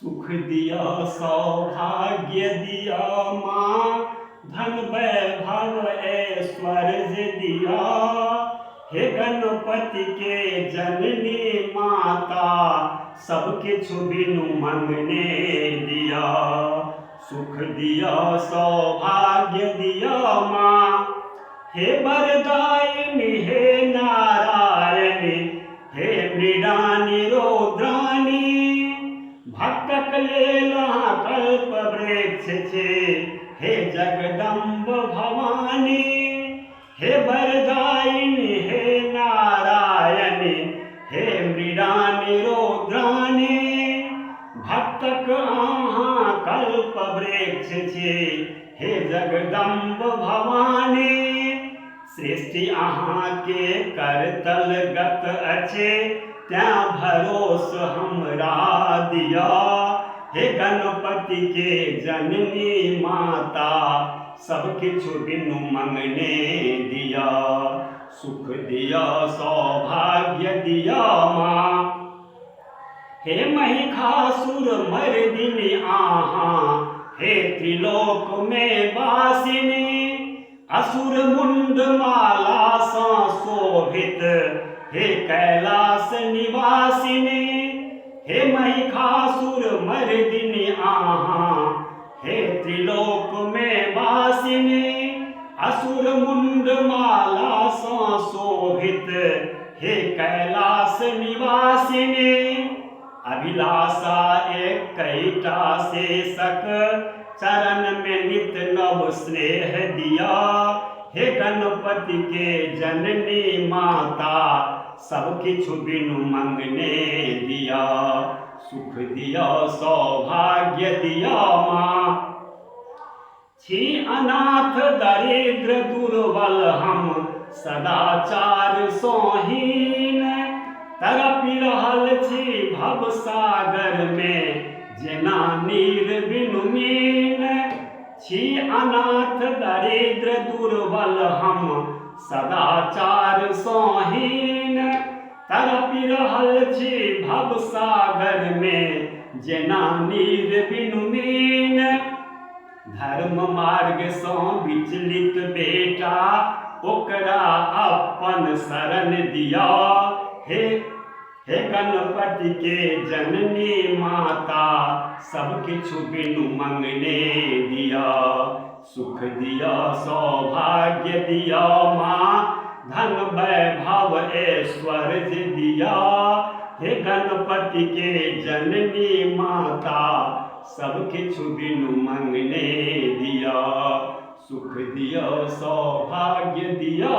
सुख दिया सौभाग्य दिया माँ, धन वैभव ऐश्वर्य दिया। हे गणपति के जननी माता, सब किछु बिनु मंगने दिया। सुख दिया सौभाग्य दिया माँ, हे वरदायिनी हे नारायणी, हे मृडानी रौद्राणी। भक्तक लेला कल्प वृक्ष छे, हे जगदम्ब भवानी। हे वरदायिनी हे नारायणी, हे मृडानी रौद्राणी। भक्तक आहाँ कल्प वृक्ष छे, हे जगदम्ब भवानी। सृष्टि आहाँ के करतल गत अछि, त्या भरोस हमरा दिया। हे गणपति के जननी माता, सब किछु बिनु मंगने दिया। सुख दिया सौभाग्य दिया माँ, हे महिषासुर मर्दिनी आहाँ, हे त्रिलोक में वासिनी। असुर मुंड माला सा शोभित, हे कैलास निवासिनी। हे महिषासुर मर्दिनी आहाँ, हे त्रिलोक में वासिनी। असुर मुंड माला सा शोभित, हे कैलास निवासिनी। अभिलाषा एक कैटा शेषक, चरण में नित नव स्नेह दिया। हे गणपति के जननी माता, सब किछु बिनु मंगने दिया। सुख दिया सौभाग्य दिया माँ, छी अनाथ दरिद्र दुर्बल हम, सदाचार सोहीन। तरपि रहल छी भव सागर में, जेना नीर बिनु मीन। छी अनाथ दरिद्र दुर्बल हम, सदाचार सोहीन। तरपि रहल छी भव सागर में, जेना नीर बिनु मीन। धर्म मार्ग सँ विचलित बेटा, ओकरा अपन शरण दिया। हे गणपति के जननी माता, सब किछु बिनु मंगने दिया। सुख दिया सौभाग्य दिया माँ, धन वैभव ऐश्वर्य दिया। हे गणपति के जननी माता, सब किछु बिनु मंगने दिया। सुख दिया सौभाग्य दिया